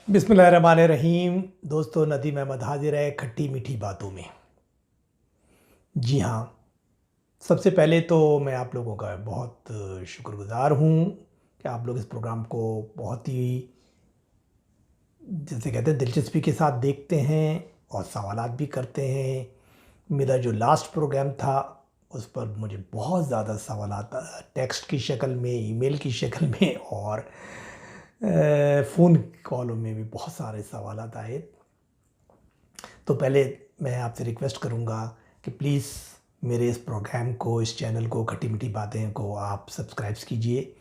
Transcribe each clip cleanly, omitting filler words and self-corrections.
बिस्मिल्लाहिर्रहमानिर्रहीम। दोस्तों, नदीम अहमद हाजिर है खट्टी मीठी बातों में। जी हाँ, सबसे पहले तो मैं आप लोगों का बहुत शुक्रगुजार हूँ कि आप लोग इस प्रोग्राम को बहुत ही, जैसे कहते हैं, दिलचस्पी के साथ देखते हैं और सवालात भी करते हैं। मेरा जो लास्ट प्रोग्राम था उस पर मुझे बहुत ज़्यादा सवालात टेक्स्ट की शक्ल में, ईमेल की शक्ल में और फ़ोन कॉलों में भी बहुत सारे सवालात आए। तो पहले मैं आपसे रिक्वेस्ट करूँगा कि प्लीज़ मेरे इस प्रोग्राम को, इस चैनल को, खट्टी मीठी बातें को आप सब्सक्राइब कीजिए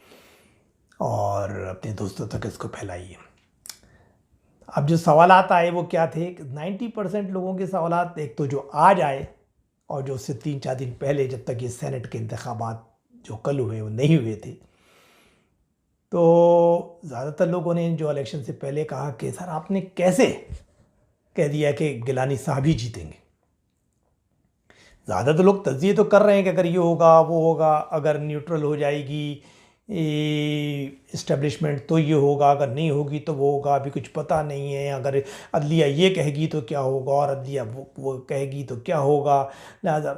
और अपने दोस्तों तक इसको फैलाइए। अब जो सवालात आए वो क्या थे? 90% लोगों के सवालात, एक तो जो आज आए और जो उससे 3-4 दिन पहले, जब तक ये सेनेट के इंतखाबात जो कल हुए वो नहीं हुए थे, तो ज़्यादातर लोगों ने जो इलेक्शन से पहले कहा कि सर आपने कैसे कह दिया कि गिलानी साहब ही जीतेंगे। ज़्यादातर लोग तज्जिए तो कर रहे हैं कि अगर ये होगा वो होगा, अगर न्यूट्रल हो जाएगी इस्टेब्लिशमेंट तो ये होगा, अगर नहीं होगी तो वो होगा, अभी कुछ पता नहीं है, अगर अदलिया ये कहेगी तो क्या होगा और अदलिया वो कहेगी तो क्या होगा। लिहाजा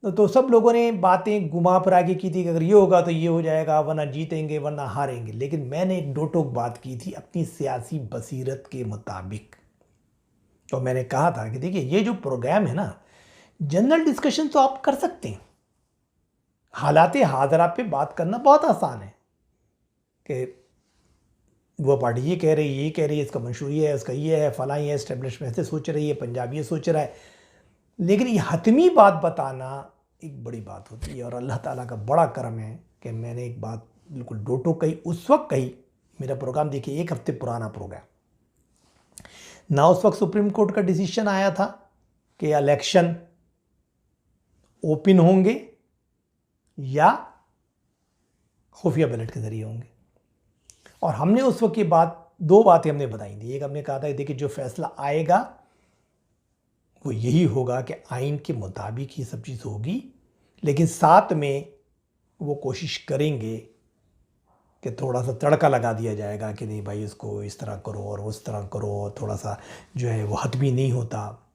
तो सब लोगों ने बातें घुमा फिरा के की थी कि अगर ये होगा तो ये हो जाएगा, वरना जीतेंगे वरना हारेंगे। लेकिन मैंने एक दो टोक बात की थी अपनी सियासी बसीरत के मुताबिक। तो मैंने कहा था कि देखिए, ये जो प्रोग्राम है ना, जनरल डिस्कशन तो आप कर सकते हैं, हालात हाज़िरा पे बात करना बहुत आसान है कि वो पार्टी ये कह रही है, ये कह रही है, इसका मंशूर ये है, उसका ये है, फलां ये एस्टेब्लिशमेंट से सोच रही है, पंजाब ये सोच रहा है। लेकिन ये हतमी बात बताना एक बड़ी बात होती है और अल्लाह ताला का बड़ा करम है कि मैंने एक बात बिल्कुल डोटो कही, उस वक्त कही। मेरा प्रोग्राम देखिए, 1 हफ्ते पुराना प्रोग्राम ना, उस वक्त सुप्रीम कोर्ट का डिसीजन आया था कि इलेक्शन ओपन होंगे या खुफिया बैलेट के ज़रिए होंगे। और हमने उस वक्त ये बात, 2 बातें हमने बताई थी। एक, हमने कहा था देखिए, जो फैसला आएगा वो यही होगा कि आइन के मुताबिक ही सब चीज़ होगी, लेकिन साथ में वो कोशिश करेंगे कि थोड़ा सा तड़का लगा दिया जाएगा कि नहीं भाई, इसको इस तरह करो और उस तरह करो, थोड़ा सा जो है वो हतमी नहीं होता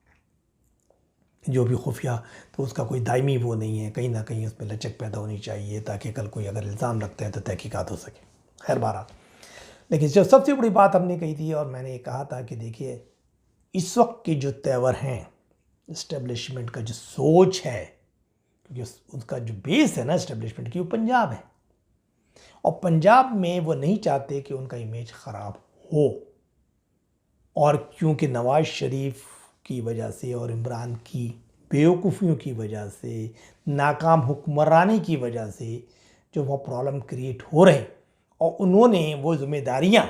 जो भी खुफिया, तो उसका कोई दायमी वो नहीं है, कहीं ना कहीं उसमें लचक पैदा होनी चाहिए ताकि कल कोई अगर इल्ज़ाम लगता है तो तहकीकात हो सके। खैर बहरहाल, लेकिन जो सबसे बड़ी बात हमने कही थी और मैंने ये कहा था कि देखिए, इस वक्त के जो तेवर हैं इस्टेब्लिशमेंट का, जो सोच है, क्योंकि उसका जो बेस है ना इस्टेब्लिशमेंट की, वो पंजाब है और पंजाब में वो नहीं चाहते कि उनका इमेज ख़राब हो। और क्योंकि नवाज़ शरीफ की वजह से और इमरान की बेवकूफ़ियों की वजह से, नाकाम हुक्मरानी की वजह से जो वो प्रॉब्लम क्रिएट हो रहे हैं, और उन्होंने वो जिम्मेदारियां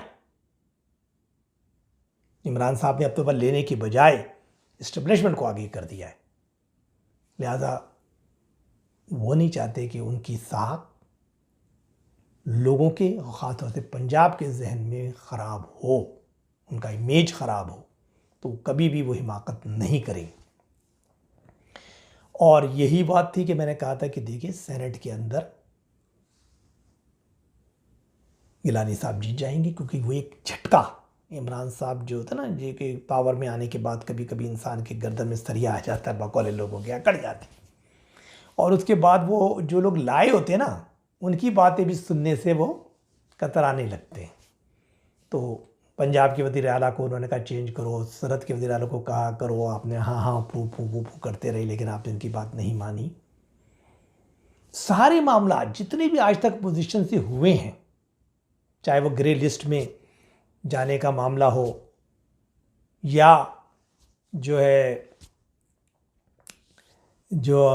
इमरान साहब ने अपने पर लेने की बजाय इस्टेब्लिशमेंट को आगे कर दिया है। लिहाजा वो नहीं चाहते कि उनकी साख लोगों के, ख़ासतौर से पंजाब के जहन में ख़राब हो, उनका इमेज ख़राब हो, तो कभी भी वो हिमाकत नहीं करेंगे। और यही बात थी कि मैंने कहा था कि देखिए, सेनेट के अंदर गिलानी साहब जीत जाएंगे, क्योंकि वो एक झटका, इमरान साहब जो होता ना, जो कि पावर में आने के बाद कभी कभी इंसान के गर्दन में सरिया आ जाता है, बकौले लोगों के अकड़ जाती, और उसके बाद वो जो लोग लाए होते हैं ना, उनकी बातें भी सुनने से वो कतराने लगते हैं। तो पंजाब के वज़ीर आला को उन्होंने कहा चेंज करो, सरहद के वज़ीर आला को कहा करो, आपने हाँ हाँ फू फू फू फू करते रहे, लेकिन आपने उनकी बात नहीं मानी। सारे मामला जितने भी आज तक पोजीशन से हुए हैं, चाहे वो ग्रे लिस्ट में जाने का मामला हो, या जो है जो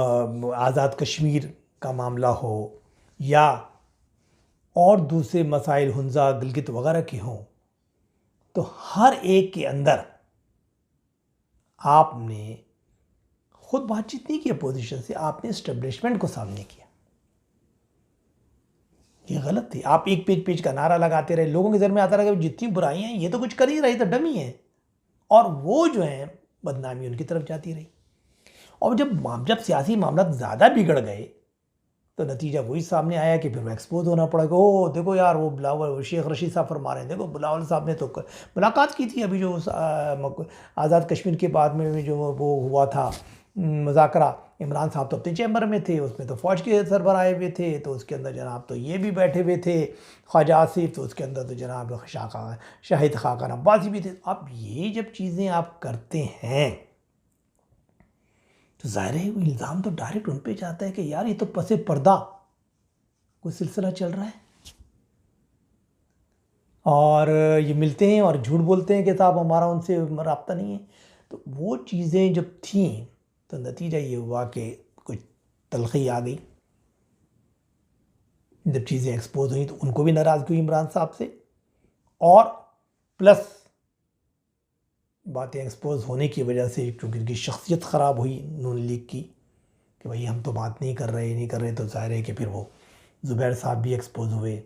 आज़ाद कश्मीर का मामला हो, या और दूसरे मसाइल हुंजा गिलगित वगैरह के हों, तो हर एक के अंदर आपने खुद बातचीत नहीं की अपोजिशन से, आपने इस्टेब्लिशमेंट को सामने किया। ये गलत थी। आप एक पेज पेज का नारा लगाते रहे, लोगों के जहन में आता रहा कि जितनी बुराइयां हैं ये तो कुछ कर ही रही, तो डमी है, और वो जो है बदनामी उनकी तरफ जाती रही। और जब सियासी मामला ज़्यादा बिगड़ गए तो नतीजा वही सामने आया कि फिर वो एक्सपोज होना पड़ेगा। ओ देखो यार, वो बिलावल शेख रशीद साहब फरमा रहे हैं, देखो बिलावल साहब ने तो मुलाकात की थी अभी जो आज़ाद कश्मीर के बाद में जो वो हुआ था मुज़ाकरा, इमरान साहब तो अपने चैम्बर में थे, उसमें तो फ़ौज के सरबराह आए हुए थे, तो उसके अंदर जनाब तो ये भी बैठे हुए थे ख्वाजा आसिफ, तो उसके अंदर तो जनाब शाहिद खाकान अब्बासी भी थे। अब ये जब चीज़ें आप करते हैं तो ज़ाहिर है वो इल्ज़ाम तो डायरेक्ट उन पे जाता है कि यार ये तो पसे पर्दा कोई सिलसिला चल रहा है, और ये मिलते हैं और झूठ बोलते हैं कि साहब हमारा उनसे राब्ता नहीं है। तो वो चीज़ें जब थीं तो नतीजा ये हुआ कि कुछ तलखी आ गई। जब चीज़ें एक्सपोज हुई तो उनको भी नाराज़गी हुई इमरान साहब से, और प्लस बातें एक्सपोज होने की वजह से क्योंकि उनकी शख्सियत ख़राब हुई नून लीग की कि भाई हम तो बात नहीं कर रहे, तो ज़ाहिर है कि फिर वो ज़ुबैर साहब भी एक्सपोज हुए,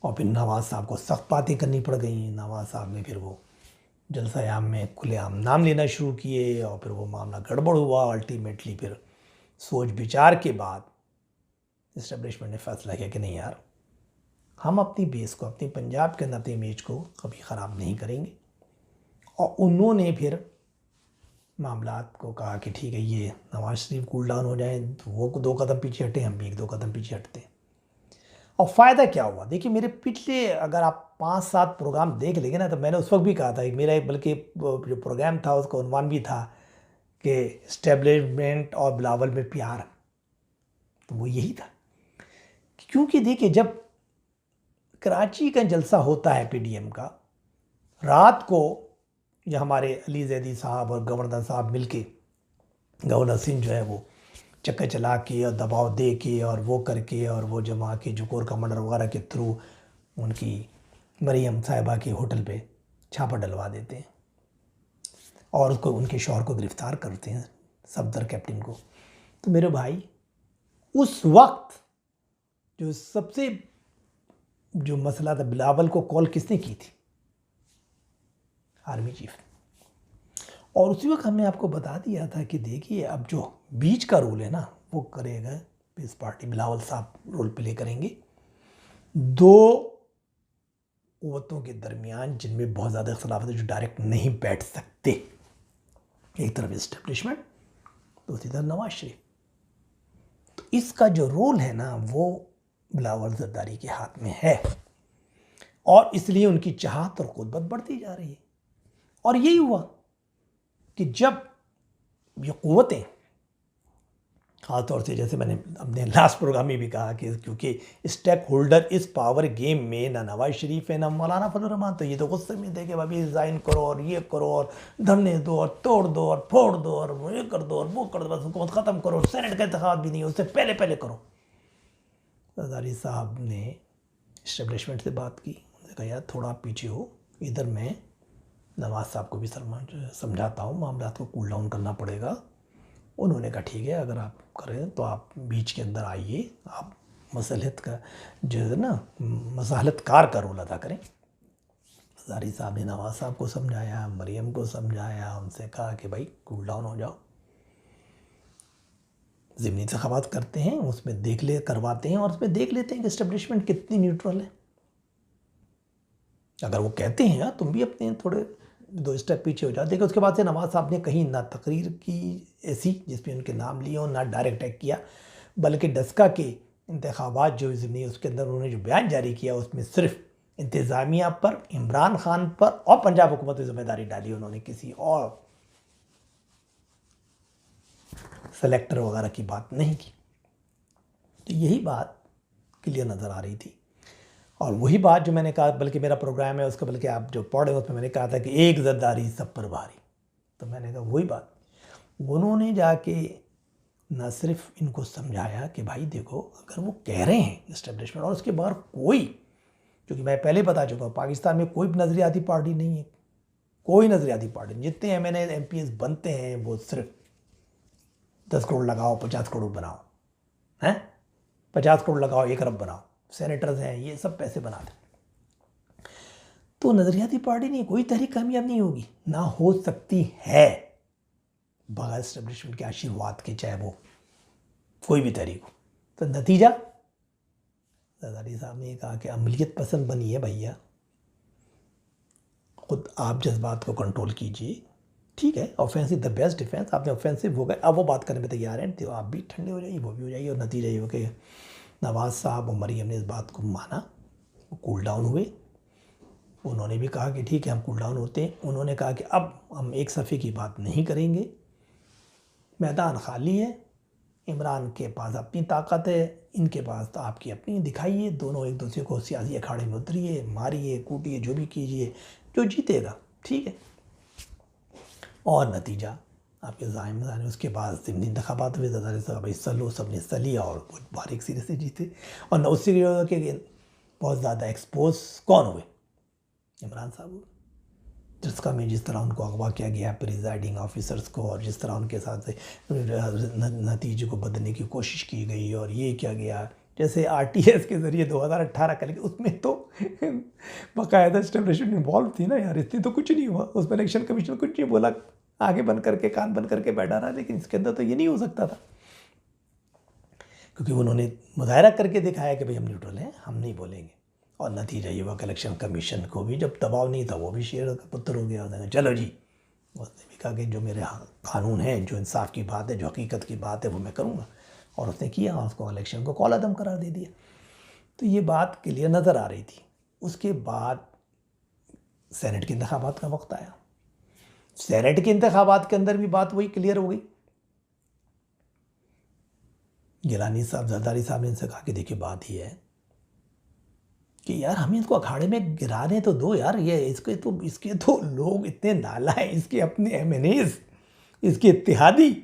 और फिर नवाज़ साहब को सख्त बातें करनी पड़ गई। नवाज़ साहब ने फिर वो जलसा-ए-आम में खुलेआम नाम लेना शुरू किए, और फिर वो मामला गड़बड़ हुआ। अल्टीमेटली फिर सोच विचार के बाद इस्टेब्लिशमेंट ने फैसला किया कि नहीं यार, हम अपनी बेस को, अपनी पंजाब के अंदर अपनी इमेज को कभी ख़राब नहीं करेंगे। और उन्होंने फिर मामलात को कहा कि ठीक है, ये नवाज शरीफ कूल डाउन हो जाए तो वो 2 कदम पीछे हटे, हम भी 1-2 कदम पीछे हटते हैं। और फ़ायदा क्या हुआ? देखिए, मेरे पिछले अगर आप 5-7 प्रोग्राम देख लेंगे ना, तो मैंने उस वक्त भी कहा था, मेरा बल्कि जो प्रोग्राम था उसका उन्वान भी था कि इस्टेब्लिशमेंट और बिलावल में प्यार। तो वो यही था, क्योंकि देखिए जब कराची का जलसा होता है पीडीएम का, रात को जो हमारे अली जैदी साहब और गवर्नर साहब मिलके, गवर्नर सिंह जो है वो चक्कर चला के और दबाव दे के और वो करके और वो जमा के जो कोर कमांडर वगैरह के थ्रू उनकी मरियम साहिबा के होटल पे छापा डलवा देते हैं और उसको, उनके शौहर को गिरफ़्तार करते हैं, सफदर कैप्टन को। तो मेरे भाई, उस वक्त जो सबसे जो मसला था, बिलावल को कॉल किसने की थी? Army chief. और उसी वक्त हमने आपको बता दिया था कि देखिए अब जो बीच का रोल है ना, वो करेगा पीस पार्टी, बिलावल साहब रोल प्ले करेंगे। 2 क़ुव्वतों के दरमियान जिनमें बहुत ज़्यादा इख्तलाफ है, जो डायरेक्ट नहीं बैठ सकते, एक तरफ इस्टेब्लिशमेंट, दूसरी तरफ नवाज शरीफ। तो इसका जो रोल है ना, वो बिलावल जरदारी के हाथ में है, और इसलिए उनकी चाहत और क़ुव्वत बढ़ती जा रही है। और यही हुआ कि जब ये क़ुव्वतें, ख़ासतौर से जैसे मैंने अपने लास्ट प्रोग्राम में भी कहा कि क्योंकि स्टेक होल्डर इस पावर गेम में ना नवाज शरीफ है ना मौलाना फजल रहमान, तो ये तो गुस्से में थे कि भाई रिज़ाइन करो और ये करो और धरने दो और तोड़ दो और फोड़ दो और ये कर दो और वो कर दो, बस हुकूमत ख़त्म करो, सेनेट का इंतखाब भी नहीं है, उससे पहले पहले करो। जरदारी साहब ने इस्टेब्लिशमेंट से बात की, उन्होंने कहा यार थोड़ा पीछे हो, इधर मैं नवाज साहब को भी समझाता हूँ, मामला को कूल डाउन करना पड़ेगा। उन्होंने कहा ठीक है, अगर आप करें तो आप बीच के अंदर आइए, आप मसलहत का जो है ना, मसलहतकार का रोल अदा करें। जरदारी साहब ने नवाज साहब को समझाया, मरियम को समझाया, उनसे कहा कि भाई कूल डाउन हो जाओ, ज़िमनी इंतख़ाबात करते हैं, उसमें करवाते हैं और उसमें देख लेते हैं कि इस्टेब्लिशमेंट कितनी न्यूट्रल है। अगर वो कहते हैं यार तुम भी अपने थोड़े 2 स्टेप पीछे हो जाओ। देखिए उसके बाद से नवाज साहब ने कहीं ना तकरीर की ऐसी जिसमें उनके नाम लिए हो, ना डायरेक्ट अटैक किया, बल्कि डस्का के इंतखाबात जो ज़िमनी उसके अंदर उन्होंने जो बयान जारी किया उसमें सिर्फ इंतज़ामिया पर, इमरान खान पर और पंजाब हुकूमत की ज़िम्मेदारी डाली, उन्होंने किसी और सेलेक्टर वगैरह की बात नहीं की। तो यही बात क्लियर नज़र आ रही थी। और वही बात जो मैंने कहा, बल्कि मेरा प्रोग्राम है उसका, बल्कि आप जो पढ़े उसमें मैंने कहा था कि एक जरदारी सब पर भारी। तो मैंने कहा वही बात, उन्होंने जाके न सिर्फ इनको समझाया कि भाई देखो, अगर वो कह रहे हैं इस्टेब्लिशमेंट और उसके बाहर कोई, क्योंकि मैं पहले बता चुका हूँ पाकिस्तान में कोई नज़रियाती पार्टी नहीं है, कोई नज़रियाती पार्टी, जितने MNA MPs बनते हैं वो सिर्फ 10 करोड़ लगाओ 50 करोड़ बनाओ, हैं 50 करोड़ लगाओ 1 अरब बनाओ, सेनेटर्स हैं ये सब पैसे बनाते। तो नज़रियाती पार्टी नहीं, कोई तहरीक कामयाब नहीं होगी, ना हो सकती है बगैर इस्टेब्लिशमेंट के आशीर्वाद के, चाहे वो कोई भी तहरीक हो। तो नतीजा जरदारी साहब ने कहा कि अमलियत पसंद बनी है भैया, खुद आप जज्बात को कंट्रोल कीजिए, ठीक है, ऑफेंसिव द बेस्ट डिफेंस, आपने ऑफेंसिव हो गए, अब वो बात करने में तैयार हैं तो आप भी ठंडे हो जाइए, वो भी हो जाइए। और नतीजा ये हो कि नवाज़ साहब और मरीम ने इस बात को माना, वो कूल डाउन हुए। उन्होंने भी कहा कि ठीक है हम कूल डाउन होते हैं। उन्होंने कहा कि अब हम एक सफ़े की बात नहीं करेंगे, मैदान खाली है, इमरान के पास अपनी ताकत है, इनके पास तो आपकी अपनी, दिखाइए, दोनों एक दूसरे को सियासी अखाड़े में उतरिए, मारिए कूटिए, जो भी कीजिए, जो जीतेगा ठीक है। और नतीजा आपके ज़ाहिर उसके बाद ज़िमनी इंतखाबात हुए, ज़्यादा साहब हिस्सा लो, सब ने हिस्सा लिया और वो बारीक सिरे से जीते। और न उससे के बहुत ज़्यादा एक्सपोज कौन हुए? इमरान साहब, जिसका में जिस तरह उनको अगवा किया गया प्रिजाइडिंग ऑफिसर्स को, और जिस तरह उनके साथ नतीजे को बदलने की कोशिश की गई, और ये किया गया जैसे RTS के ज़रिए 2018 का, लेकिन उसमें तो बाकायदा एस्टेब्लिशमेंट इन्वॉल्व थी ना यार, इतनी तो कुछ नहीं हुआ उसमें। इलेक्शन कमीशन कुछ नहीं बोला, आगे बंद करके कान बंद करके बैठा रहा। लेकिन इसके अंदर तो ये नहीं हो सकता था, क्योंकि उन्होंने मुजाहरा करके दिखाया कि भाई हम न्यूट्रल हैं, हम नहीं बोलेंगे। और नतीजा ये हुआ कि इलेक्शन कमीशन को भी जब दबाव नहीं था, वो भी शेर का पुत्र हो गया। उसने चलो जी, उसने भी कहा कि जो मेरे कानून है, जो इंसाफ की बात है, जो हकीकत की बात है, वो मैं करूँगा। और उसने किया, उसको इलेक्शन को कौल अदम करार दे दिया। तो ये बात क्लियर नज़र आ रही थी। उसके बाद सेनेट के इंतखाबात का वक्त आया। सेनेट के इंतखाबात के अंदर भी बात वही क्लियर हो गई। गिलानी साहब, जरदारी साहब ने इनसे कहा कि देखिए बात ही है कि यार हमें इसको अखाड़े में गिराने तो दो यार, ये इसके तो लोग इतने नाला हैं, इसके अपने MNAs, इसके इत्तेहादी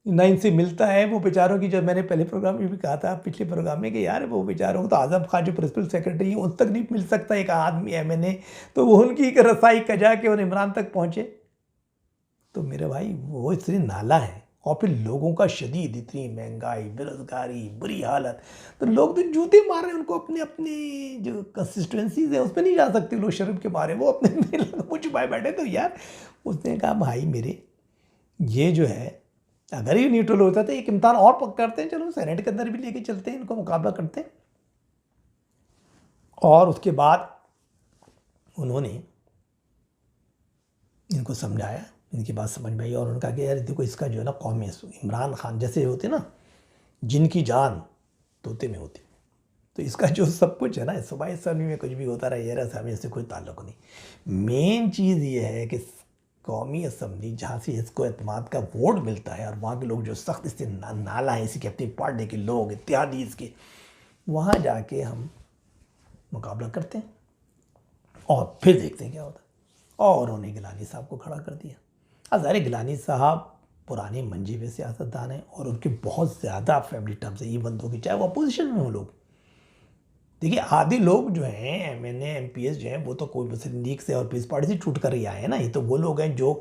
ना इनसे मिलता है। वो बेचारों की, जो मैंने पहले प्रोग्राम में भी कहा था, पिछले प्रोग्राम में, कि यार वो बेचारों को तो आज़म खान जो प्रिंसिपल सेक्रेटरी हैं उन तक नहीं मिल सकता एक आदमी MNA, तो वो उनकी एक रसाई कजा के और इमरान तक पहुँचे। तो मेरे भाई वो इतनी नाला है, और फिर लोगों का शदीद, इतनी महंगाई, बेरोजगारी, बुरी हालत, तो लोग तो जूते मार रहे हैं उनको। अपने अपने जो कंसिस्टेंसीज है उस पर नहीं जा सकते लोग, शर्म के मारे वो अपने मुँह छुपाए बैठे। तो यार उसने कहा भाई मेरे, ये जो है अगर ये न्यूट्रल होता तो एक इम्तिहान और पक करते हैं, चलो सेनेट के अंदर भी लेके चलते हैं, इनको मुकाबला करते हैं। और उसके बाद उन्होंने इनको समझाया, इनकी बात समझ में आई, और उन्होंने कहा कि यार देखो इसका जो है ना कौमी, इमरान खान जैसे होते ना जिनकी जान तोते में होती, तो इसका जो सब कुछ है ना, सुबह असम्बली में कुछ भी होता रहा, ये रहा, हमें इससे कोई ताल्लुक नहीं। मेन चीज़ ये है कि कौमी असम्बली जहाँ से इसको एतमाद का वोट मिलता है, और वहाँ के लोग जो सख्त इससे नाला है, इसी के अपनी पार्टी के लोग इत्यादि इसके, वहाँ जाके हम मुकाबला करते हैं और फिर देखते हैं क्या होता है। और उन्होंने गिलानी साहब को खड़ा कर दिया। ज़ाहिर गिलानी साहब पुराने मंजीवे सियासतदान हैं, और उनके बहुत ज़्यादा फैमिली टर्म्स है, इवन दो कि चाहे वो अपोजिशन में हो लोग। देखिए आधे लोग जो हैं MNA MPs जो हैं, वो तो कोई मुस्लिम लीग से और पीस पार्टी से छूट कर ही आए हैं ना। ये तो वो लोग हैं जो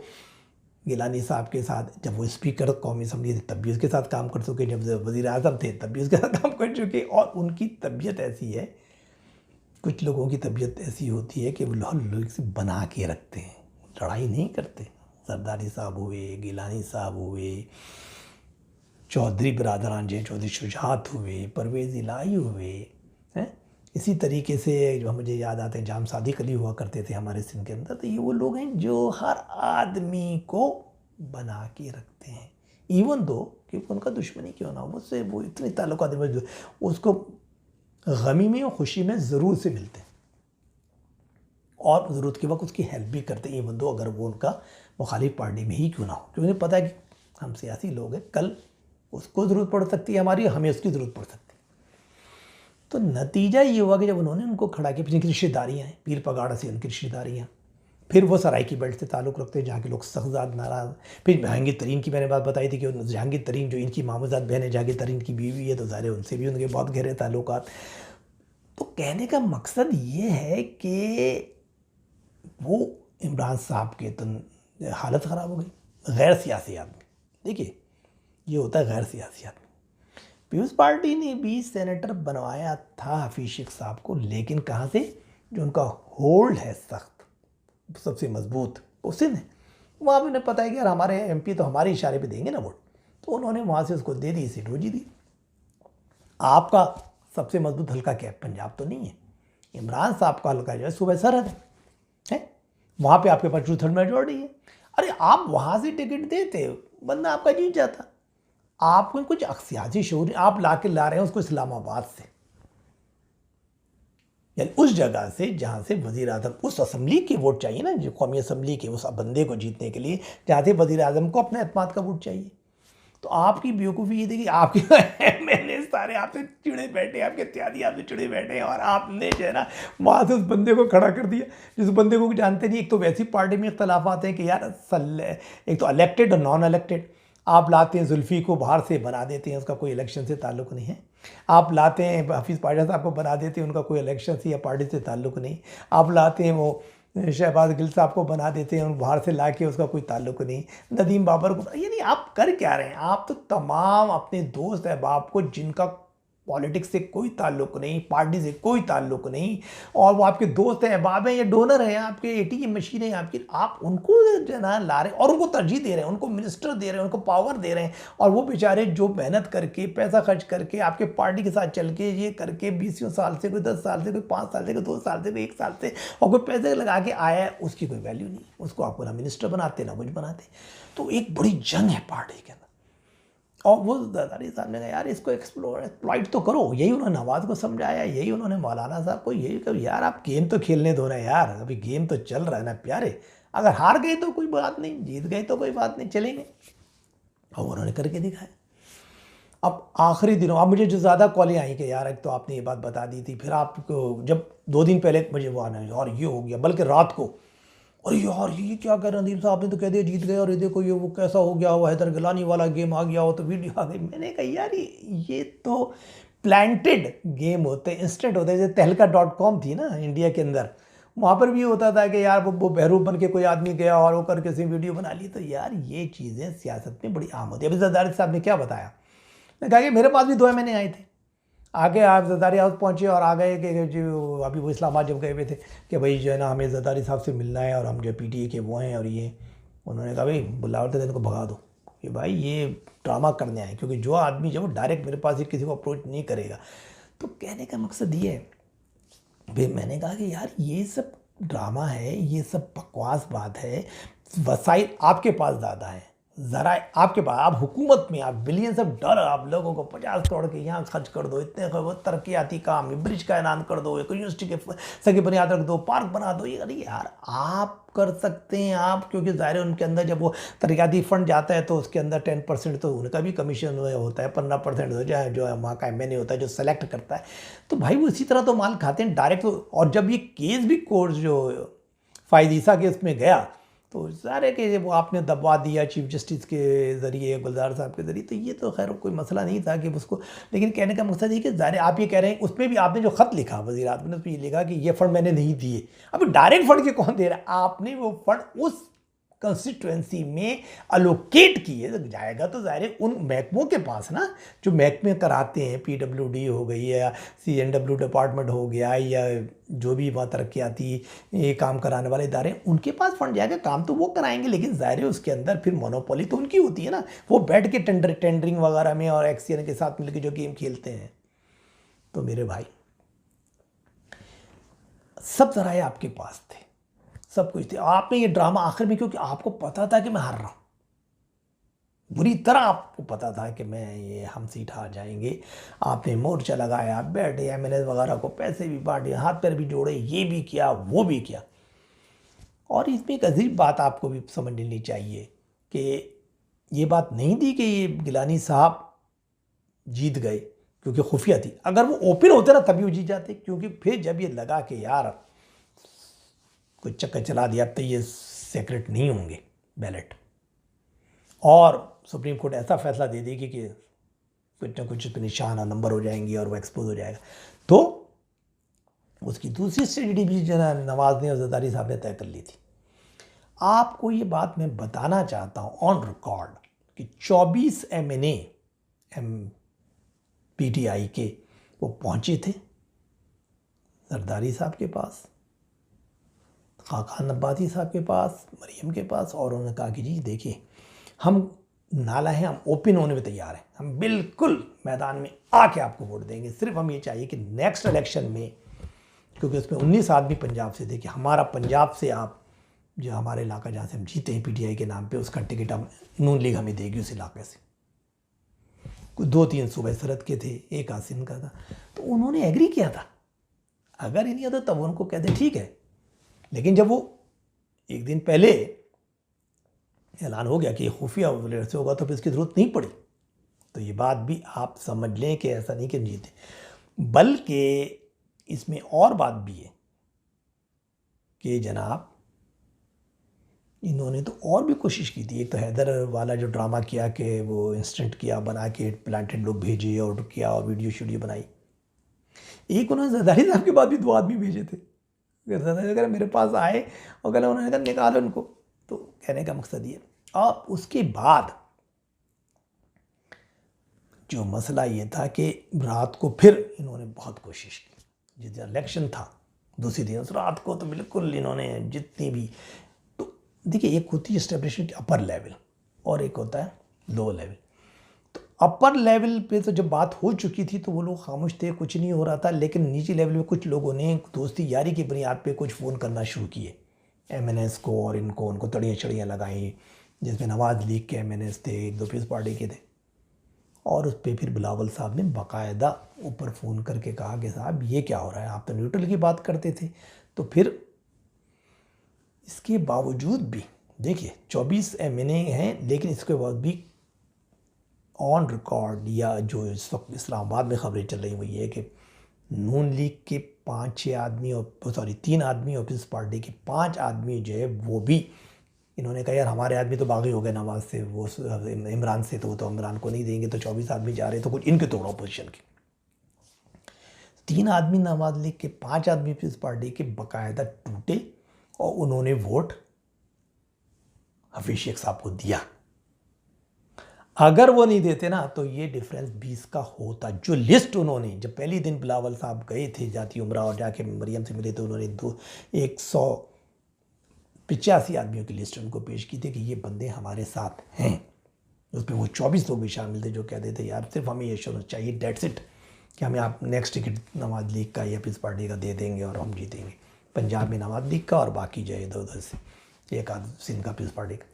गिलानी साहब के साथ, जब वो स्पीकर कौमी असम्बली थे तब भी उसके साथ काम कर चुके, जब वज़ीर आज़म थे तब भी उसके साथ काम कर चुके। और उनकी तबीयत ऐसी है, कुछ लोगों की तबीयत ऐसी होती है कि वो लोग से बना के रखते हैं, लड़ाई नहीं करते। जरदारी साहब हुए, गिलानी साहब हुए, चौधरी बिरादरान जय चौधरी शुजात हुए, परवेज़ इलाही हुए हैं। इसी तरीके से जो मुझे याद आते हैं जाम सादिक अली हुआ करते थे हमारे सिंध के अंदर। तो ये वो लोग हैं जो हर आदमी को बना के रखते हैं, इवन दो कि उनका दुश्मनी क्यों ना हो, मुझसे वो इतनी ताल्लुकात उसको गमी में और खुशी में ज़रूर से मिलते हैं, और ज़रूरत के वक्त उसकी हेल्प भी करते हैं, इवन दो अगर वो उनका मुखालिफ पार्टी में ही क्यों ना हो, क्योंकि उन्हें पता है कि हम सियासी लोग हैं, कल उसको ज़रूरत पड़ सकती है हमारी, हमें उसकी ज़रूरत पड़ सकती है। तो नतीजा ये हुआ कि जब उन्होंने उनको खड़ा किया, जिनकी रिश्तेदारियाँ हैं, पीर पगाड़ा से उनकी रिश्तेदारियाँ, फिर वो सराइकी बेल्ट से ताल्लुक़ रखते हैं जहाँ के लोग सख्त ज़्यादा नाराज़। फिर जहांगीर तरीन की मैंने बात बताई थी कि जहांगीर तरीन जो इनकी मामूज़ात बहन है, जहांगीर तरीन की बीवी है, तो ज़ाहिर उनसे भी उनके बहुत गहरे ताल्लुकात। तो कहने का मकसद ये है कि वो इमरान साहब के तो हालत ख़राब हो गई। गैर सियासी आदमी, देखिए ये होता है गैर सियासी आदमी। पीपल्स पार्टी ने भी सेनेटर बनवाया था हफीज़ शेख साहब को, लेकिन कहाँ से, जो उनका होल्ड है सख्त, सबसे मजबूत, उसी ने, वहाँ भी उन्हें पता है कि यार हमारे MP तो हमारे इशारे पे देंगे ना वोट, तो उन्होंने वहाँ से उसको दे दी, सीट वो जीत दी। आपका सबसे मजबूत हल्का क्या है? पंजाब तो नहीं है। इमरान साहब का हल्का जो है सूबा सरहद है, वहाँ पे आपके पास 2/3 मेजॉरिटी है। अरे आप वहाँ से टिकट देते, बंदा आपका जीत जाता। आपको कुछ सियासी शऊर आप ला रहे हैं उसको इस्लामाबाद से, यानी उस जगह से जहाँ से वज़ीर आज़म, उस असम्बली के वोट चाहिए ना, जो कौमी असम्बली के उस बंदे को जीतने के लिए, जहाँ से वज़ीर आज़म को अपने एतमाद का वोट चाहिए। तो आपकी बेवकूफ़ी ये थी कि आपके एमएलए सारे आपसे चिड़े बैठे, आपके इत्यादि आपसे चिड़े बैठे हैं, और आपने जो है ना वहाँ से उस बंदे को खड़ा कर दिया जिस बंदे को जानते नहीं। एक तो वैसी पार्टी में इख्तलाफ आते हैं कि यार एक तो इलेक्टेड और नॉन इलेक्टेड, आप लाते हैं जुल्फ़ी को बाहर से बना देते हैं, उसका कोई इलेक्शन से ताल्लुक़ नहीं है। आप लाते हैं हफीज़ पाशा साहब को बना देते हैं, उनका कोई इलेक्शन से या पार्टी से ताल्लुक़ नहीं। आप लाते हैं वो शहबाज गिल साहब को बना देते हैं, उन बाहर से ला के उसका कोई ताल्लुक़ नहीं। नदीम बाबर को, यानी आप कर क्या रहे हैं? आप तो तमाम अपने दोस्त अहबाब को जिनका पॉलिटिक्स से कोई ताल्लुक़ नहीं, पार्टी से कोई ताल्लुक़ नहीं, और वो आपके दोस्त हैं, अहबाब हैं या डोनर हैं, आपके एटीएम मशीन है आपकी, आप उनको जो है ना ला रहे हैं और उनको तरजीह दे रहे हैं, उनको मिनिस्टर दे रहे हैं, उनको पावर दे रहे हैं, और वो बेचारे जो मेहनत करके पैसा खर्च करके आपके पार्टी के साथ चल के ये करके 20 साल से, कोई 10 साल से, कोई 5 साल से, कोई 2 साल से, कोई 1 साल से, और कोई पैसे लगा के आया है, उसकी कोई वैल्यू नहीं। उसको आपको ना मिनिस्टर बनाते ना कुछ बनाते। तो एक बड़ी जंग है पार्टी के अंदर। और वो ज़रदारी साहब ने कहा यार इसको एक्सप्लॉइट तो करो। यही उन्होंने नवाज़ को समझाया, यही उन्होंने मौलाना साहब को, यही कहा यार आप गेम तो खेलने दो ना यार, अभी गेम तो चल रहा है ना प्यारे। अगर हार गए तो कोई बात नहीं, जीत गए तो कोई बात नहीं, चलेंगे। और उन्होंने करके दिखाया। अब आखिरी दिनों अब मुझे जो ज़्यादा कॉलें आई कि यार एक तो आपने ये बात बता दी थी, फिर आपको जब 2 दिन पहले मुझे वो आना और ये हो गया, बल्कि रात को, अरे यार ये क्या कर रहे रणदीप साहब ने तो कह दिया जीत गए, और ये देखो ये वो कैसा हो गया हो, हैदर गिलानी वाला गेम आ गया हो, तो वीडियो आ गई। मैंने कहा यार ये तो प्लांटेड गेम होते, इंस्टेंट होते। जैसे तहलका.com थी ना इंडिया के अंदर, वहाँ पर भी होता था कि यार वो बहरूप बन के कोई आदमी गया और वो करके से वीडियो बना ली। तो यार ये चीज़ें सियासत में बड़ी आम होती है। अभी जरदारी साहब ने क्या बताया, मैं कहा कि मेरे पास भी 2 महीने आए थे, आगे आप जरदारी हाउस पहुँचे और आ गए कि जो अभी वो इस्लामाबाद जब गए हुए थे कि भाई जो है ना हमें जरदारी साहब से मिलना है, और हम जो पीटीए के वो हैं, और ये उन्होंने कहा भाई बुलावट तो इनको भगा दो कि भाई ये ड्रामा करने आए, क्योंकि जो आदमी जब वो डायरेक्ट मेरे पास ही किसी को अप्रोच नहीं करेगा। तो कहने का मकसद ये है, भाई मैंने कहा कि यार ये सब ड्रामा है, ये सब बकवास बात है। वसाइल आपके पास ज़्यादा है, ज़रा आपके पास, आप हुकूमत में, आप बिलियन से डर, आप लोगों को 50 करोड़ के यहाँ खर्च कर दो, इतने वो तरक्याती काम, ब्रिज का ऐलान कर दो, एक यूनिवर्सिटी के सही बुनियाद रख दो, पार्क बना दो। ये अरे यार आप कर सकते हैं आप, क्योंकि ज़ाहिर है उनके अंदर जब वो तरक्याती फंड जाता है तो उसके अंदर 10% तो उनका भी कमीशन होता है, 15% हो जाए जो है वहाँ का एमएनए होता है जो सेलेक्ट करता है। तो भाई वो इसी तरह तो माल खाते हैं डायरेक्ट। और जब ये केस भी कोर्ट जो फ़ायदीसा केस में गया तो सारे के वो आपने दबवा दिया चीफ जस्टिस के ज़रिए, गुलजार साहब के ज़रिए, तो ये तो खैर कोई मसला नहीं था कि उसको। लेकिन कहने का मकसद ये कि ज़ाहिर आप ये कह रहे हैं, उसमें भी आपने जो ख़त लिखा वज़ीर आज़म ने, उसमें ये लिखा कि ये फ़ंड मैंने नहीं दिए। अभी डायरेक्ट फ़ंड के कौन दे रहा है? आपने वो फ़ंड उस कंस्टिट्यूएंसी में अलोकेट किए, जाएगा तो ज़ाहिर है उन महकमों के पास ना, जो महकमे कराते हैं, पीडब्ल्यूडी हो गई या सीएनडब्ल्यू डिपार्टमेंट हो गया, या जो भी वहाँ तरक्याती ये काम कराने वाले इदारे हैं, उनके पास फंड जाएगा, काम तो वो कराएंगे। लेकिन ज़ाहिर है उसके अंदर फिर मोनोपोली तो उनकी होती है ना, वो बैठ के टेंडरिंग वगैरह में और एक्सीएन के साथ मिलकर जो गेम खेलते हैं। तो मेरे भाई सब ज़राए आपके पास थे, सब कुछ थे। आपने ये ड्रामा आखिर में, क्योंकि आपको पता था कि मैं हार रहा हूँ, बुरी तरह आपको पता था कि मैं ये हम सीट हार जाएंगे, आपने मोर्चा लगाया, बैठे एमएलए वगैरह को पैसे भी बांटे, हाथ पैर भी जोड़े, ये भी किया वो भी किया। और इसमें एक अजीब बात आपको भी समझ लेनी चाहिए कि ये बात नहीं थी कि ये गिलानी साहब जीत गए क्योंकि खुफिया थी। अगर वो ओपन होते ना तभी वो जीत जाते, क्योंकि फिर जब ये लगा कि यार कोई चक्कर चला दिया, अब तो ये सेक्रेट नहीं होंगे बैलेट, और सुप्रीम कोर्ट ऐसा फैसला दे देगी कि कुछ ना कुछ पे निशान और नंबर हो जाएंगी और वो एक्सपोज हो जाएगा, तो उसकी दूसरी स्ट्रेटजी भी जो है नवाज ने और जरदारी साहब ने तय कर ली थी। आपको ये बात मैं बताना चाहता हूँ ऑन रिकॉर्ड कि 24 एमएनए पीटीआई के वो पहुँचे थे जरदारी साहब के पास, खाकान अब्बासी साहब के पास, मरियम के पास, और उन्होंने कहा कि जी देखिए हम नाला है, हम ओपन होने में तैयार हैं, हम बिल्कुल मैदान में आके आपको वोट देंगे। सिर्फ हम ये चाहिए कि नेक्स्ट इलेक्शन में, क्योंकि उसमें 19 आदमी पंजाब से थे, कि हमारा पंजाब से आप जो हमारे इलाका जहाँ से हम जीते हैं पीटीआई के नाम पे, उसका टिकट हम नून लीग हमें देगी उस इलाके से। कुछ 2-3 सूबे सरहद के थे, एक आसिन का था, तो उन्होंने एग्री किया था। अगर ही नहीं आता तब उनको कहते ठीक है, लेकिन जब वो एक दिन पहले ऐलान हो गया कि खुफिया से होगा तो फिर इसकी ज़रूरत नहीं पड़ी। तो ये बात भी आप समझ लें कि ऐसा नहीं कि जीते, बल्कि इसमें और बात भी है कि जनाब इन्होंने तो और भी कोशिश की थी। एक तो हैदर वाला जो ड्रामा किया कि वो इंस्टेंट किया, बना के प्लांटेड लोग भेजे और किया और वीडियो बनाई। एक उन्होंने जरदारी साहब के बाद भी 2 आदमी भेजे थे, अगर मेरे पास आए और कहना उन्होंने कहा निकालो उनको। तो कहने का मकसद ये, और उसके बाद जो मसला ये था कि रात को फिर इन्होंने बहुत कोशिश की। जिस दिन इलेक्शन था दूसरी दिन उस रात को तो बिल्कुल इन्होंने जितनी भी, तो देखिए एक होती है एस्टेब्लिशमेंट अपर लेवल और एक होता है लो लेवल। तो अपर लेवल पे तो जब बात हो चुकी थी तो वो लोग खामोश थे, कुछ नहीं हो रहा था। लेकिन निजी लेवल में कुछ लोगों ने दोस्ती यारी की बुनियाद पे कुछ फ़ोन करना शुरू किए MNS को, और उनको तड़ियाँ छड़ियाँ लगाई, जिसमें नवाज लीग के MNS थे, 1-2 पीस पार्टी के थे। और उस पर फिर बिलावल साहब ने बाकायदा ऊपर फ़ोन करके कहा कि साहब ये क्या हो रहा है, आप तो न्यूट्रल की बात करते थे। तो फिर इसके बावजूद भी देखिए 24 MNA हैं, लेकिन इसके बाद भी ऑन रिकॉर्ड या जो इस वक्त इस्लामाबाद में खबरें चल रही हुई है कि नून लीग के 5-6 आदमी और 3 आदमी और पीपल्स पार्टी के 5 आदमी जो है वो भी इन्होंने कहा यार हमारे आदमी तो बागी हो गए नवाज से, वो इमरान से, तो वो तो इमरान को नहीं देंगे, तो 24 आदमी जा रहे, तो कुछ इनके तोड़ो अपोजिशन के। 3 आदमी नवाज लीग के, 5 आदमी पीपल्स पार्टी के बाकायदा टूटे और उन्होंने वोट हफीज शेख साहब को दिया। अगर वो नहीं देते ना तो ये डिफरेंस 20 का होता। जो लिस्ट उन्होंने जब पहली दिन बिलावल साहब गए थे जाती उमरा और जाके मरियम से मिले, तो उन्होंने 185 आदमियों की लिस्ट उनको पेश की थी कि ये बंदे हमारे साथ हैं। उसमें वो 24 लोग भी शामिल थे जो कहते थे यार सिर्फ हमें ये एश्योरेंस चाहिए, डेट्स इट, कि हमें आप नेक्स्ट टिकट नवाज लीग का या पीपल्स पार्टी का दे देंगे और हम जीतेंगे। पंजाब में नवाज लीग का और बाकी जो है इधर उधर से एक आध सिंध का पीपल्स पार्टी का।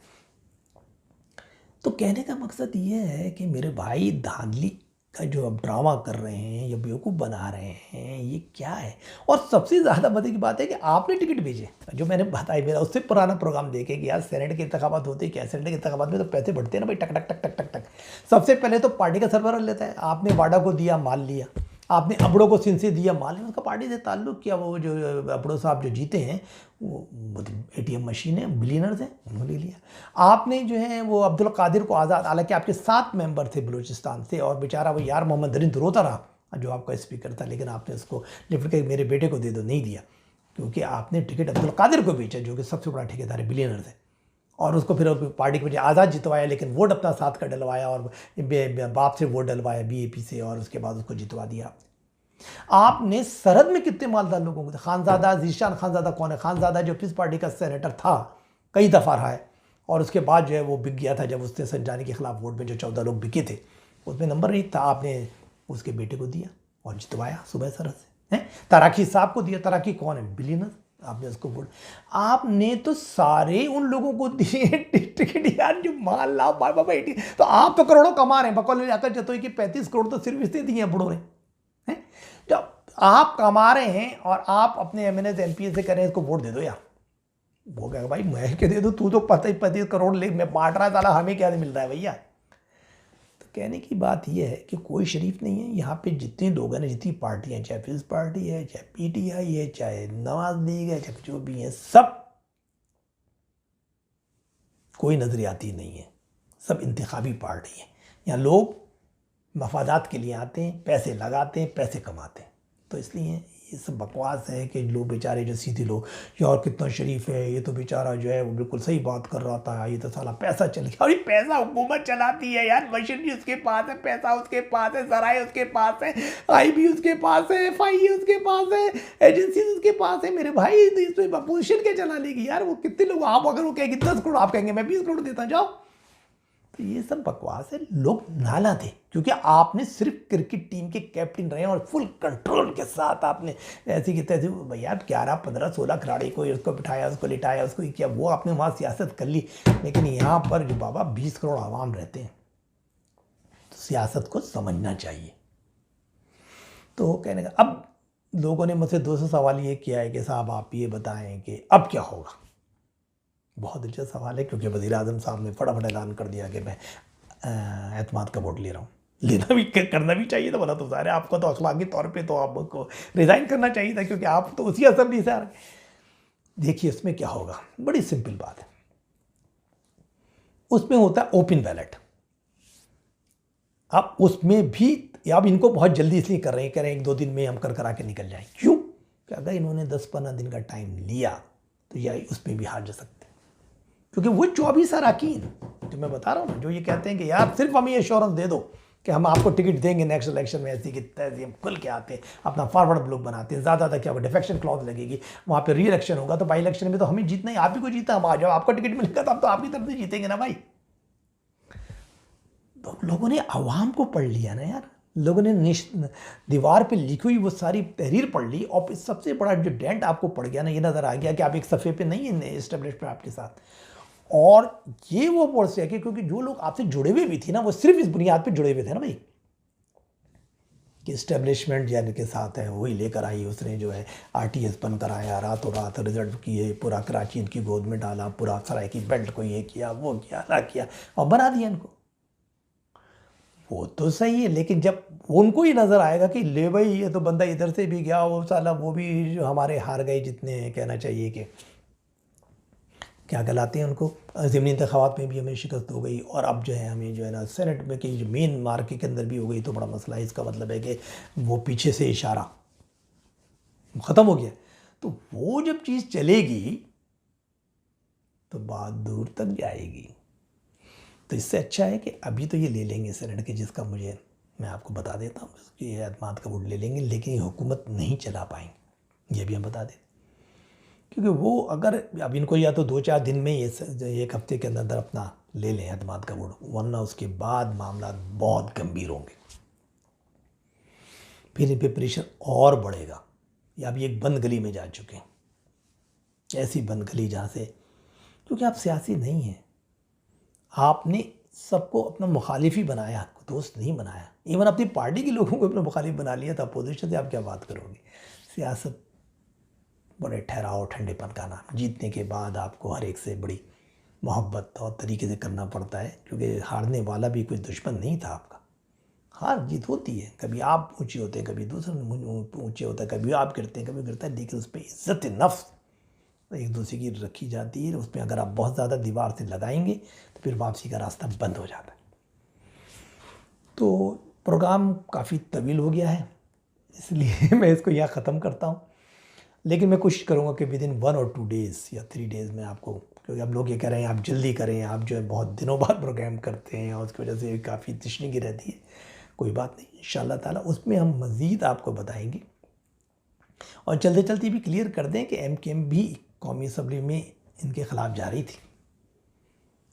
तो कहने का मकसद ये है कि मेरे भाई धांधली का जो अब ड्रामा कर रहे हैं या बेवकूफ़ बना रहे हैं, ये क्या है। और सबसे ज़्यादा मजे की बात है कि आपने टिकट भेजे, जो मैंने बताया मेरा उससे पुराना प्रोग्राम देखे कि यार सेनेट के इंतखाबात होते क्या, सेनेट के इंतखाबात में तो पैसे बढ़ते हैं ना भाई, टक टक टक टक टक टक। सबसे पहले तो पार्टी का सरबराह लेता है, आपने वाडा को दिया माल लिया, आपने अबड़ो को सिंध से दिया माल, उनका पार्टी से ताल्लुक़ किया। वो जो अबड़ो साहब जो जीते हैं वो मतलब ATM मशीन है, बिलियनर्स हैं, उन्होंने ले लिया। आपने जो है वो अब्दुल कादिर को आज़ाद, हालांकि आपके 7 मेंबर थे बलूचिस्तान से, और बेचारा वो यार मोहम्मद दरिंद रोता रहा जो आपका स्पीकर था, लेकिन आपने उसको लिफ्ट के मेरे बेटे को दे दो, नहीं दिया, क्योंकि आपने टिकट अब्दुल कादिर को बेचा जो कि सबसे बड़ा ठेकेदार है, बिलियनर्स है। और उसको फिर पार्टी के वजह आज़ाद जितवाया, लेकिन वोट अपना साथ का डलवाया और बाप से वोट डलवाया BAP से, और उसके बाद उसको जितवा दिया। आपने सरहद में कितने मालदार लोगों को, खानजादा, जीशान खानजादा कौन है, खानजादा जो पीपल्स पार्टी का सेनेटर था, कई दफ़ा रहा है, और उसके बाद जो है वो बिक गया था जब उसने संजानी के खिलाफ वोट में जो 14 लोग बिके थे उसमें नंबर नहीं था, आपने उसके बेटे को दिया और जितवाया सुबह सरहद से हैं। तराकी साहब को दिया, तराकी कौन है, बिलियनर, आपने उसको वोट, आपने तो सारे उन लोगों को दिए टिकट यार जो माल ला बाबा। तो आप तो करोड़ों कमा रहे हैं, बकौल आकर जतोई की 35 करोड़ तो सिर्फ इससे दिए हैं बुढ़ों ने। जब आप कमा रहे हैं और आप अपने MNA MP से करें इसको वोट दे दो यार, वो कहेगा भाई मैं क्या दे दूँ, तू तो 35 करोड़ ले मैं बांट रहा था, हमें क्या मिल रहा है भैया। तो कहने की बात यह है कि कोई शरीफ नहीं है यहाँ पे, जितने लोग हैं, जितनी पार्टियाँ, चाहे पीपल्स पार्टी है, चाहे PTI है, चाहे नवाज लीग है, चाहे जो भी है, सब कोई नजरियाती नहीं है, सब इंतखाबी पार्टी है। यहाँ लोग मफादात के लिए आते हैं, पैसे लगाते हैं, पैसे कमाते हैं। तो इसलिए ये सब बकवास है कि लोग बेचारे जो सीधे लोग यार कितना शरीफ है, ये तो बेचारा जो है वो बिल्कुल सही बात कर रहा था, ये तो साला पैसा चल गया। और ये पैसा हुकूमत चलाती है यार, मशीनरी उसके पास है, पैसा उसके पास है, जराए उसके पास है, IB उसके पास है, FIA उसके पास है, एजेंसी उसके पास है। मेरे भाई इसमें अपोजिशन क्या चला लेगी यार, वो कितने लोग, आप अगर वो कहेंगे 10 करोड़, आप कहेंगे मैं 20 करोड़ देता, जाओ। तो ये सब बकवास है, लोग नाला थे क्योंकि आपने सिर्फ क्रिकेट टीम के कैप्टन रहे और फुल कंट्रोल के साथ आपने ऐसी की तैसी भैया 11 15 16 खिलाड़ी को इसको बिठाया, उसको लिटाया, उसको किया, वो आपने वहाँ सियासत कर ली। लेकिन यहाँ पर जो बाबा 20 करोड़ आवाम रहते हैं, तो सियासत को समझना चाहिए। तो कहने का अब लोगों ने मुझसे 200 सवाल ये किया है कि साहब आप ये बताएं कि अब क्या होगा। बहुत दिलचस्प सवाल है क्योंकि वज़ीर आज़म साहब ने फटाफट ऐलान कर दिया कि मैं एतमाद का वोट ले रहा हूँ। लेना भी करना भी चाहिए था, बोला तो ज़ाहिर है आपको तो अखलाकी तौर पे तो आपको रिज़ाइन करना चाहिए था क्योंकि आप तो उसी असेंबली से आ रहे। देखिए उसमें क्या होगा, बड़ी सिंपल बात है। उसमें होता है ओपन बैलेट। अब उसमें भी अब इनको बहुत जल्दी इसलिए कर रहे हैं, कह रहे हैं 1-2 दिन में हम करा के निकल जाएं। क्यों? कि अगर इन्होंने 10-15 दिन का टाइम लिया तो या उसमें भी हार जा सकते हैं, क्योंकि वो 24 अरकान जो मैं बता रहा हूँ ना, जो ये कहते हैं कि यार सिर्फ हमें एश्योरेंस दे दो कि हम आपको टिकट देंगे नेक्स्ट इलेक्शन में, ऐसी की तैसी हम खुल के आते हैं, अपना फॉरवर्ड ब्लॉक बनाते हैं, ज़्यादा क्या डिफेक्शन क्लॉज लगेगी, वहाँ पे री इलेक्शन होगा, तो बाई इलेक्शन में तो हमें जीतना ही, आप ही को जीतना, हम आ जाओ, आपको टिकट मिलेगा तो आप तो आपकी तरफ से जीतेंगे ना भाई। तो लोगों ने अवाम को पढ़ लिया ना यार, लोगों ने दीवार पे लिखी हुई वो सारी तहरीर पढ़ ली, और सबसे बड़ा जो डेंट आपको पड़ गया ना, ये नज़र आ गया कि आप एक सफ़े पे नहीं है इस्टेब्लिशमेंट आपके साथ। और ये वो फोर्स है कि क्योंकि जो लोग आपसे जुड़े हुए भी थे ना, वो सिर्फ इस बुनियाद पे जुड़े हुए थे ना भाई, कि इस्टेब्लिशमेंट यानी के साथ है, वही लेकर आई, उसने जो है RTS बन कर आया, रातों रात रिजल्ट किए, पूरा कराची इनकी गोद में डाला, पूरा सराय की बेल्ट को ये किया, वो किया, ना किया, और बना दिया इनको। वो तो सही है, लेकिन जब उनको ही नज़र आएगा कि ले भाई ये तो बंदा इधर से भी गया, वो साला वो भी जो हमारे हार गए, जितने कहना चाहिए कि क्या कहलाते हैं उनको, ज़मीनी इंतखाबात में भी हमें शिकस्त हो गई, और अब जो है हमें जो है ना सेनेट में कि जो मेन मार्के के अंदर भी हो गई, तो बड़ा मसला है। इसका मतलब है कि वो पीछे से इशारा ख़त्म हो गया। तो वो जब चीज़ चलेगी तो बात दूर तक जाएगी। तो इससे अच्छा है कि अभी तो ये ले लेंगे सेनेट के, जिसका मुझे मैं आपको बता देता हूँ कि एतमाद का वोट ले लेंगे, लेकिन ये हुकूमत नहीं चला पाएंगे, ये भी हम बता दें। क्योंकि वो अगर अब इनको या तो 2-4 दिन में ये 1 हफ्ते के अंदर अपना ले लें एतमाद का वोट, वरना उसके बाद मामला बहुत गंभीर होंगे, फिर इन पर प्रेशर और बढ़ेगा। या अभी एक बंद गली में जा चुके हैं, ऐसी बंद गली जहाँ से, क्योंकि आप सियासी नहीं हैं, आपने सबको अपना मुखालिफ ही बनाया, दोस्त नहीं बनाया। इवन अपनी पार्टी के लोगों को अपना मुखालिफ बना लिया था। अपोजिशन से आप क्या बात करोगे? सियासत बड़े ठहराव ठंडेपन का नाम। जीतने के बाद आपको हर एक से बड़ी मोहब्बत और तरीके से करना पड़ता है, क्योंकि हारने वाला भी कोई दुश्मन नहीं था आपका। हार जीत होती है, कभी आप ऊँचे होते हैं, कभी दूसरा ऊँचे होता है, कभी आप गिरते हैं, कभी गिरता है, लेकिन उस पर इज़्ज़त नफ्स एक दूसरे की रखी जाती है। उसमें अगर आप बहुत ज़्यादा दीवार से लगाएंगे तो फिर वापसी का रास्ता बंद हो जाता है। तो प्रोग्राम काफ़ी तवील हो गया है, इसलिए मैं इसको यहाँ ख़त्म करता हूँ। लेकिन मैं कोशिश करूँगा कि विद इन 1 और 2 डेज़ या 3 डेज़ में आपको, क्योंकि अब लोग ये कह रहे हैं आप जल्दी करें, आप जो है बहुत दिनों बाद प्रोग्राम करते हैं और उसकी वजह से काफ़ी तशनीगी रहती है। कोई बात नहीं, इंशाअल्लाह ताला उसमें हम मज़ीद आपको बताएंगे। और चलते चलते भी क्लियर कर दें कि MKM भी कौमी असम्बली में इनके ख़िलाफ़ जा रही थी,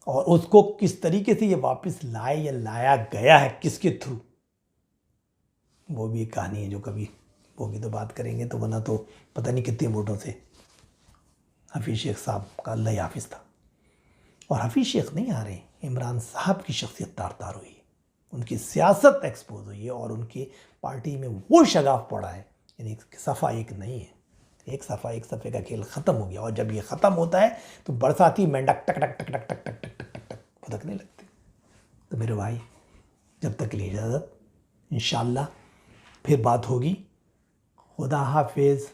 और उसको किस तरीके से ये वापस लाए या लाया गया है, किसके थ्रू, वो भी एक कहानी है जो कभी होगी तो बात करेंगे। तो वरना तो पता नहीं कितने वोटों से हफीज़ शेख साहब का अल्लाह हाफिज़ था, और हफीज़ शेख नहीं आ रहे, इमरान साहब की शख्सियत तार तार हुई है, उनकी सियासत एक्सपोज हुई है, और उनकी पार्टी में वो शगाफ पड़ा है। यानी सफ़ा एक नहीं है, एक सफ़े का खेल ख़त्म हो गया। और जब ये ख़त्म होता है तो बरसाती मेंढक टक टक टक टक टक टक टक टक टक फुदकने लगते। तो मेरे भाई, जब तक के लिए इजाज़त, इंशाअल्लाह फिर बात होगी। खुदा हाफिज़।